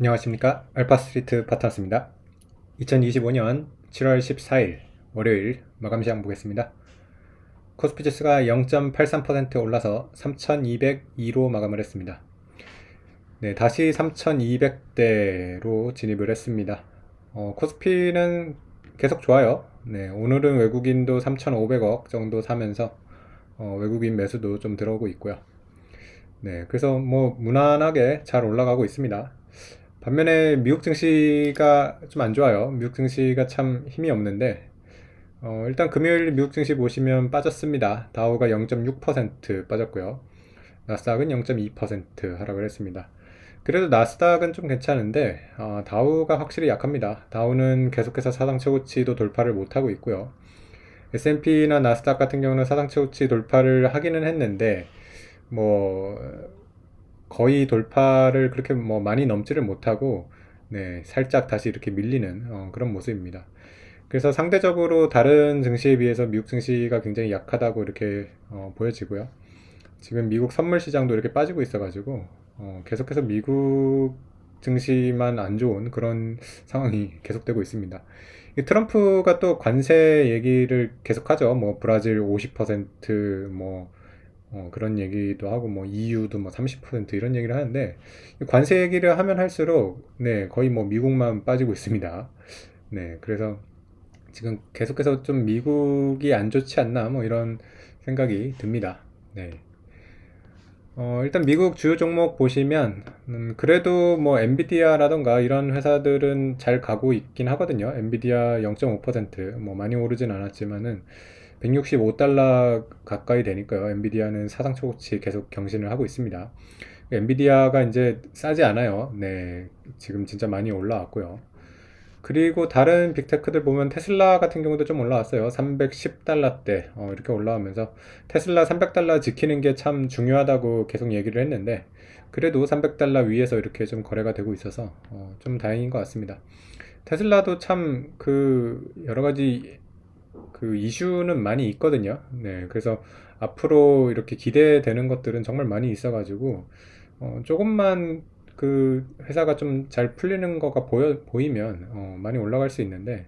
안녕하십니까. 알파스트리트 파트너스입니다. 2025년 7월 14일 월요일 마감 시장 보겠습니다. 코스피 지수가 0.83% 올라서 3202로 마감을 했습니다. 네, 다시 3200대로 진입을 했습니다. 코스피는 계속 좋아요. 네, 오늘은 외국인도 3500억 정도 사면서 외국인 매수도 좀 들어오고 있고요. 네, 그래서 뭐 무난하게 잘 올라가고 있습니다. 반면에 미국 증시가 좀 안 좋아요. 미국 증시가 참 힘이 없는데, 일단 금요일 미국 증시 보시면 빠졌습니다. 다우가 0.6% 빠졌고요. 나스닥은 0.2% 하락을 했습니다. 그래도 나스닥은 좀 괜찮은데, 다우가 확실히 약합니다. 다우는 계속해서 사상 최고치도 돌파를 못하고 있고요. S&P나 나스닥 같은 경우는 사상 최고치 돌파를 하기는 했는데, 뭐 거의 돌파를 그렇게 뭐 많이 넘지를 못하고, 네, 살짝 다시 이렇게 밀리는 그런 모습입니다. 그래서 상대적으로 다른 증시에 비해서 미국 증시가 굉장히 약하다고 이렇게 보여지고요. 지금 미국 선물 시장도 이렇게 빠지고 있어가지고 계속해서 미국 증시만 안 좋은 그런 상황이 계속되고 있습니다. 이 트럼프가 또 관세 얘기를 계속하죠. 뭐 브라질 50%뭐 그런 얘기도 하고 뭐 EU도 뭐 30% 이런 얘기를 하는데, 관세 얘기를 하면 할수록 네, 거의 뭐 미국만 빠지고 있습니다. 네, 그래서 지금 계속해서 좀 미국이 안 좋지 않나 뭐 이런 생각이 듭니다. 네. 일단 미국 주요 종목 보시면 그래도 뭐 엔비디아라던가 이런 회사들은 잘 가고 있긴 하거든요. 엔비디아 0.5%뭐 많이 오르진 않았지만은 165달러 가까이 되니까요. 엔비디아는 사상 최고치 계속 경신을 하고 있습니다. 엔비디아가 이제 싸지 않아요. 네, 지금 진짜 많이 올라왔고요. 그리고 다른 빅테크들 보면 테슬라 같은 경우도 좀 올라왔어요. 310달러대 이렇게 올라오면서 테슬라 300달러 지키는 게 참 중요하다고 계속 얘기를 했는데, 그래도 300달러 위에서 이렇게 좀 거래가 되고 있어서 좀 다행인 것 같습니다. 테슬라도 참 그 여러 가지 그 이슈는 많이 있거든요. 네, 그래서 앞으로 이렇게 기대되는 것들은 정말 많이 있어가지고 조금만 그 회사가 좀 잘 풀리는 거가 보이면 많이 올라갈 수 있는데,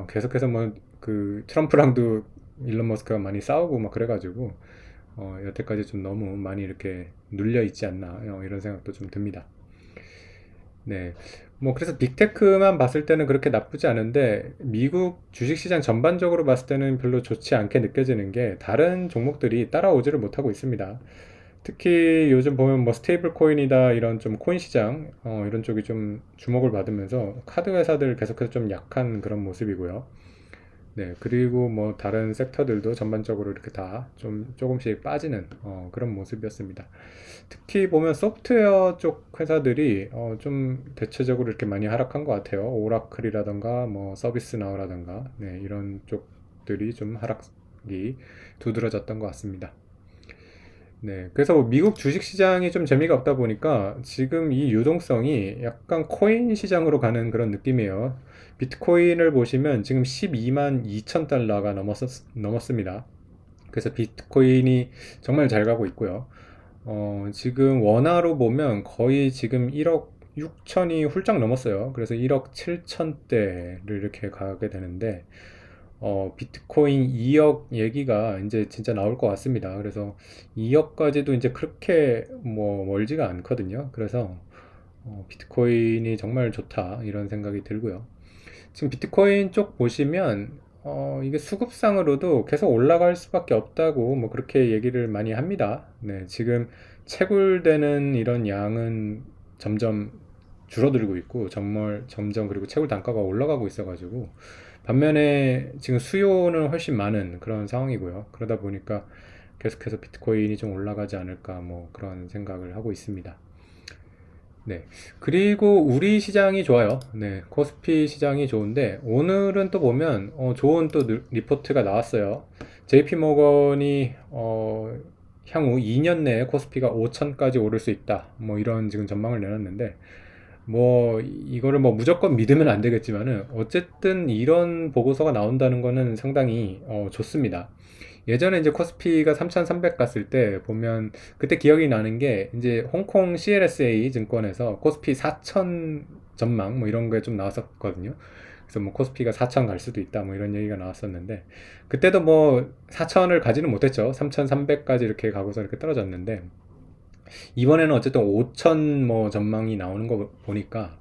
계속해서 뭐 그 트럼프랑도 일론 머스크가 많이 싸우고 막 그래가지고 여태까지 좀 너무 많이 이렇게 눌려 있지 않나 이런 생각도 좀 듭니다. 네. 뭐 그래서 빅테크만 봤을 때는 그렇게 나쁘지 않은데, 미국 주식시장 전반적으로 봤을 때는 별로 좋지 않게 느껴지는 게 다른 종목들이 따라오지를 못하고 있습니다. 특히 요즘 보면 뭐 스테이블 코인이다 이런 좀 코인 시장 이런 쪽이 좀 주목을 받으면서 카드 회사들 계속해서 좀 약한 그런 모습이고요. 네, 그리고 뭐 다른 섹터들도 전반적으로 이렇게 다 좀 조금씩 빠지는 그런 모습이었습니다. 특히 보면 소프트웨어 쪽 회사들이 좀 대체적으로 이렇게 많이 하락한 것 같아요. 오라클이라던가 뭐 서비스나우라던가 네, 이런 쪽들이 좀 하락이 두드러졌던 것 같습니다. 네, 그래서 미국 주식 시장이 좀 재미가 없다 보니까 지금 이 유동성이 약간 코인 시장으로 가는 그런 느낌이에요. 비트코인을 보시면 지금 12만 2천 달러가 넘었습니다. 그래서 비트코인이 정말 잘 가고 있고요. 지금 원화로 보면 거의 지금 1억 6천이 훌쩍 넘었어요. 그래서 1억 7천대를 이렇게 가게 되는데, 비트코인 2억 얘기가 이제 진짜 나올 것 같습니다. 그래서 2억까지도 이제 그렇게 뭐 멀지가 않거든요. 그래서 비트코인이 정말 좋다 이런 생각이 들고요. 지금 비트코인 쪽 보시면 이게 수급상으로도 계속 올라갈 수밖에 없다고 뭐 그렇게 얘기를 많이 합니다. 네, 지금 채굴되는 이런 양은 점점 줄어들고 있고 정말 점점 그리고 채굴 단가가 올라가고 있어가지고, 반면에 지금 수요는 훨씬 많은 그런 상황이고요. 그러다 보니까 계속해서 비트코인이 좀 올라가지 않을까 뭐 그런 생각을 하고 있습니다. 네. 그리고 우리 시장이 좋아요. 네. 코스피 시장이 좋은데, 오늘은 또 보면, 좋은 또 리포트가 나왔어요. JP 모건이, 향후 2년 내에 코스피가 5천까지 오를 수 있다. 뭐 이런 지금 전망을 내놨는데, 뭐, 이거를 뭐 무조건 믿으면 안 되겠지만은, 어쨌든 이런 보고서가 나온다는 거는 상당히, 좋습니다. 예전에 이제 코스피가 3,300 갔을 때 보면 그때 기억이 나는 게 이제 홍콩 CLSA 증권에서 코스피 4,000 전망 뭐 이런 게 좀 나왔었거든요. 그래서 뭐 코스피가 4,000 갈 수도 있다 뭐 이런 얘기가 나왔었는데 그때도 뭐 4,000을 가지는 못했죠. 3,300까지 이렇게 가고서 이렇게 떨어졌는데 이번에는 어쨌든 5,000 뭐 전망이 나오는 거 보니까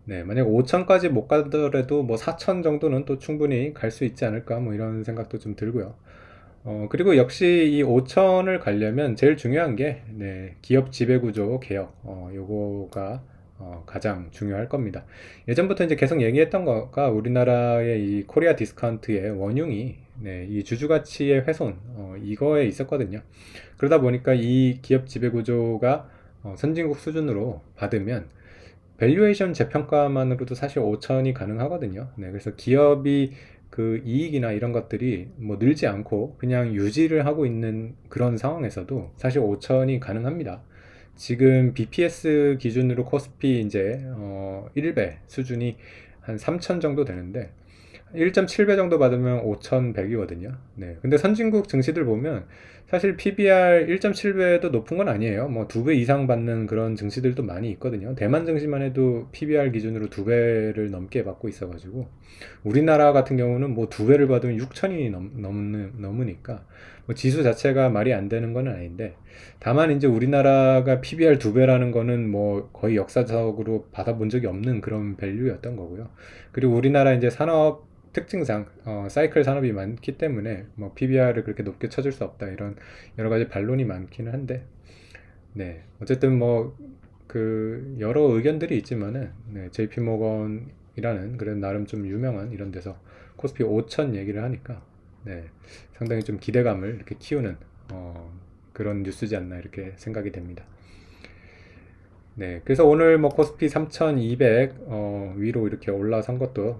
네, 만약 5,000까지 못 가더라도 뭐 4,000 정도는 또 충분히 갈 수 있지 않을까 뭐 이런 생각도 좀 들고요. 그리고 역시 이 5천을 가려면 제일 중요한 게, 네, 기업 지배구조 개혁, 요거가, 가장 중요할 겁니다. 예전부터 이제 계속 얘기했던 거가 우리나라의 이 코리아 디스카운트의 원흉이, 네, 이 주주가치의 훼손, 이거에 있었거든요. 그러다 보니까 이 기업 지배구조가 선진국 수준으로 받으면 밸류에이션 재평가만으로도 사실 5천이 가능하거든요. 네, 그래서 기업이 그 이익이나 이런 것들이 뭐 늘지 않고 그냥 유지를 하고 있는 그런 상황에서도 사실 5천이 가능합니다. 지금 BPS 기준으로 코스피 이제 1배 수준이 한 3천 정도 되는데 1.7배 정도 받으면 5,100이거든요. 네. 근데 선진국 증시들 보면 사실 PBR 1.7배도 높은 건 아니에요. 뭐 2배 이상 받는 그런 증시들도 많이 있거든요. 대만 증시만 해도 PBR 기준으로 2배를 넘게 받고 있어가지고 우리나라 같은 경우는 뭐 2배를 받으면 6천이 넘으니까 뭐 지수 자체가 말이 안 되는 건 아닌데 다만 이제 우리나라가 PBR 2배라는 거는 뭐 거의 역사적으로 받아본 적이 없는 그런 밸류였던 거고요. 그리고 우리나라 이제 산업 특징상 사이클 산업이 많기 때문에 뭐 PBR을 그렇게 높게 쳐줄 수 없다 이런 여러 가지 반론이 많기는 한데 네 어쨌든 뭐 그 여러 의견들이 있지만은 네, JP 모건이라는 그런 나름 좀 유명한 이런 데서 코스피 5천 얘기를 하니까 네 상당히 좀 기대감을 이렇게 키우는 그런 뉴스지 않나 이렇게 생각이 됩니다. 네, 그래서 오늘 뭐 코스피 3,200 위로 이렇게 올라선 것도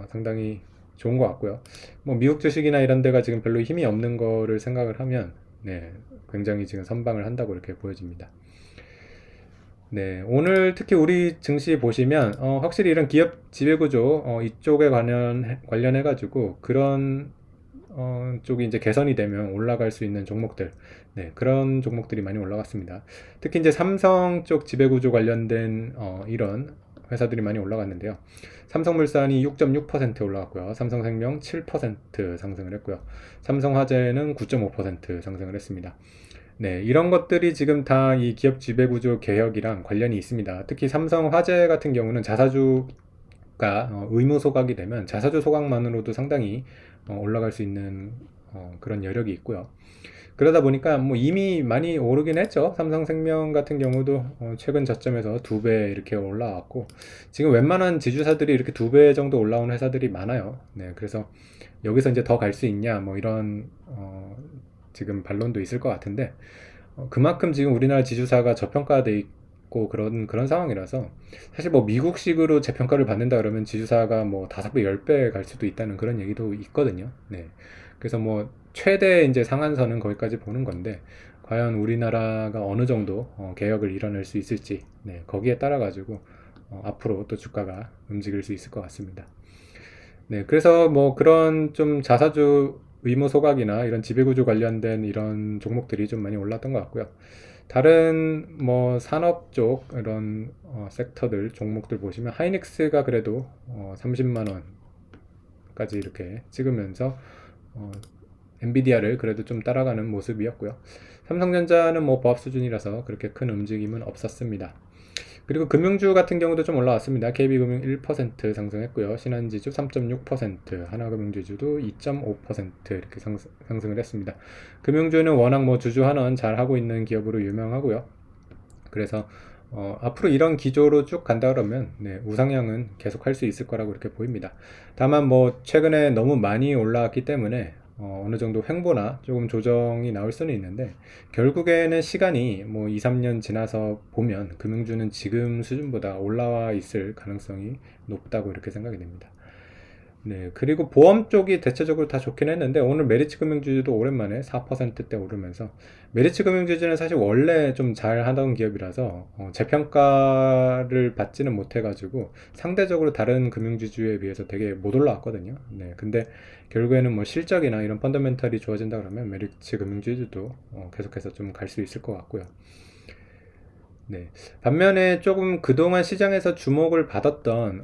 상당히 좋은 것 같고요. 뭐 미국 주식이나 이런 데가 지금 별로 힘이 없는 거를 생각을 하면 네, 굉장히 지금 선방을 한다고 이렇게 보여집니다. 네, 오늘 특히 우리 증시 보시면 확실히 이런 기업 지배구조 이쪽에 관련해 가지고 그런 쪽이 이제 개선이 되면 올라갈 수 있는 종목들, 네, 그런 종목들이 많이 올라갔습니다. 특히 이제 삼성 쪽 지배구조 관련된 이런 회사들이 많이 올라갔는데요. 삼성물산이 6.6% 올라갔고요. 삼성생명 7% 상승을 했고요. 삼성화재는 9.5% 상승을 했습니다. 네, 이런 것들이 지금 다 이 기업 지배구조 개혁이랑 관련이 있습니다. 특히 삼성화재 같은 경우는 자사주가 의무 소각이 되면 자사주 소각만으로도 상당히 올라갈 수 있는 그런 여력이 있고요. 그러다 보니까 뭐 이미 많이 오르긴 했죠. 삼성생명 같은 경우도 최근 저점에서 2배 이렇게 올라왔고 지금 웬만한 지주사들이 이렇게 2배 정도 올라온 회사들이 많아요. 네, 그래서 여기서 이제 더 갈 수 있냐 뭐 이런 지금 반론도 있을 것 같은데 그만큼 지금 우리나라 지주사가 저평가돼 있고 그런 상황이라서 사실 뭐 미국식으로 재평가를 받는다 그러면 지주사가 뭐 5배, 10배 갈 수도 있다는 그런 얘기도 있거든요. 네. 그래서 뭐 최대 이제 상한선은 거기까지 보는 건데 과연 우리나라가 어느 정도 개혁을 이뤄낼 수 있을지 네, 거기에 따라 가지고 앞으로 또 주가가 움직일 수 있을 것 같습니다. 네, 그래서 뭐 그런 좀 자사주 의무 소각이나 이런 지배구조 관련된 이런 종목들이 좀 많이 올랐던 것 같고요. 다른 뭐 산업 쪽 이런 섹터들 종목들 보시면 하이닉스가 그래도 30만 원까지 이렇게 찍으면서 엔비디아를 그래도 좀 따라가는 모습이었고요. 삼성전자는 뭐 보합 수준이라서 그렇게 큰 움직임은 없었습니다. 그리고 금융주 같은 경우도 좀 올라왔습니다. KB금융 1% 상승했고요. 신한지주 3.6%, 하나금융지주도 2.5% 이렇게 상승을 했습니다. 금융주는 워낙 뭐 주주환원 잘 하고 있는 기업으로 유명하고요. 그래서 앞으로 이런 기조로 쭉 간다 그러면 네, 우상향은 계속 할 수 있을 거라고 이렇게 보입니다. 다만 뭐 최근에 너무 많이 올라왔기 때문에 어느 정도 횡보나 조금 조정이 나올 수는 있는데 결국에는 시간이 뭐 2, 3년 지나서 보면 금융주는 지금 수준보다 올라와 있을 가능성이 높다고 이렇게 생각이 됩니다. 네, 그리고 보험 쪽이 대체적으로 다 좋긴 했는데 오늘 메리츠 금융주주도 오랜만에 4%대 오르면서, 메리츠 금융주주는 사실 원래 좀 잘 하던 기업이라서 재평가를 받지는 못해가지고 상대적으로 다른 금융주주에 비해서 되게 못 올라왔거든요. 네, 근데 결국에는 뭐 실적이나 이런 펀더멘털이 좋아진다 그러면 메리츠 금융주주도 계속해서 좀 갈 수 있을 것 같고요. 네. 반면에 조금 그동안 시장에서 주목을 받았던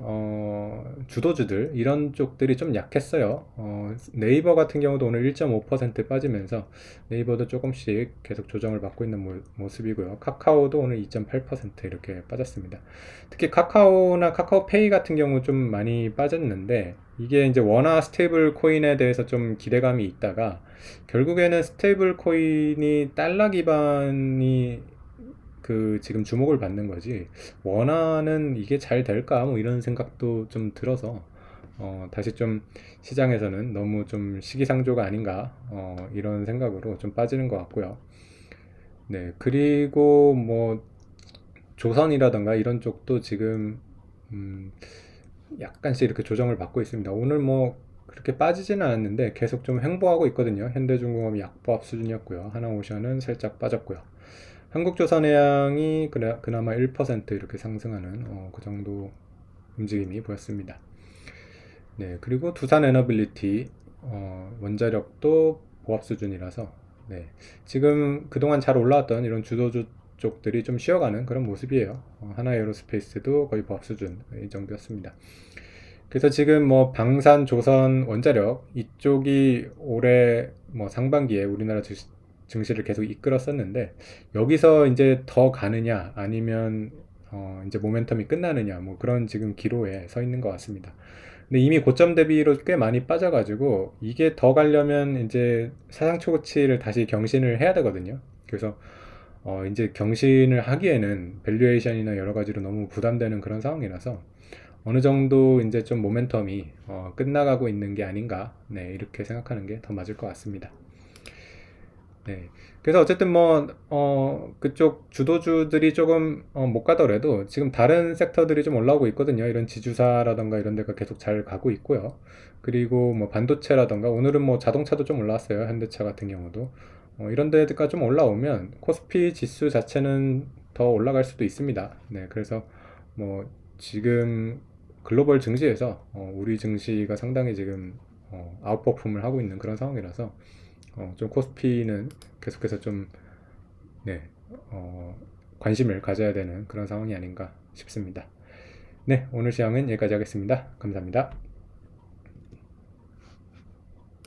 주도주들 이런 쪽들이 좀 약했어요. 네이버 같은 경우도 오늘 1.5% 빠지면서 네이버도 조금씩 계속 조정을 받고 있는 모습이고요. 카카오도 오늘 2.8% 이렇게 빠졌습니다. 특히 카카오나 카카오페이 같은 경우 좀 많이 빠졌는데, 이게 이제 원화 스테이블 코인에 대해서 좀 기대감이 있다가 결국에는 스테이블 코인이 달러 기반이 지금 주목을 받는 거지, 원하는 이게 잘 될까 뭐 이런 생각도 좀 들어서 다시 좀 시장에서는 너무 좀 시기상조가 아닌가 이런 생각으로 좀 빠지는 것 같고요. 네, 그리고 뭐 조선이라던가 이런 쪽도 지금 음, 약간씩 이렇게 조정을 받고 있습니다. 오늘 뭐 그렇게 빠지지는 않았는데 계속 좀 횡보하고 있거든요. 현대중공업이 약보합 수준이었고요. 하나오션은 살짝 빠졌고요. 한국조선해양이 그나마 1% 이렇게 상승하는 그 정도 움직임이 보였습니다. 네, 그리고 두산에너빌리티 원자력도 보합 수준이라서, 네, 지금 그동안 잘 올라왔던 이런 주도주 쪽들이 좀 쉬어가는 그런 모습이에요. 하나에어로스페이스도 거의 보합 수준 이 정도였습니다. 그래서 지금 뭐 방산, 조선, 원자력 이쪽이 올해 뭐 상반기에 우리나라 증시를 계속 이끌었었는데, 여기서 이제 더 가느냐 아니면 이제 모멘텀이 끝나느냐 뭐 그런 지금 기로에 서 있는 것 같습니다. 근데 이미 고점 대비로 꽤 많이 빠져가지고 이게 더 가려면 이제 사상 초고치를 다시 경신을 해야 되거든요. 그래서 이제 경신을 하기에는 밸류에이션이나 여러 가지로 너무 부담되는 그런 상황이라서 어느 정도 이제 좀 모멘텀이 끝나가고 있는 게 아닌가, 네, 이렇게 생각하는 게 더 맞을 것 같습니다. 네. 그래서 어쨌든 뭐, 그쪽 주도주들이 조금, 못 가더라도 지금 다른 섹터들이 좀 올라오고 있거든요. 이런 지주사라던가 이런 데가 계속 잘 가고 있고요. 그리고 뭐 반도체라던가 오늘은 뭐 자동차도 좀 올라왔어요. 현대차 같은 경우도. 이런 데가 좀 올라오면 코스피 지수 자체는 더 올라갈 수도 있습니다. 네. 그래서 뭐 지금 글로벌 증시에서 우리 증시가 상당히 지금 아웃퍼폼을 하고 있는 그런 상황이라서 좀 코스피는 계속해서 좀, 네, 관심을 가져야 되는 그런 상황이 아닌가 싶습니다. 네, 오늘 시황은 여기까지 하겠습니다. 감사합니다.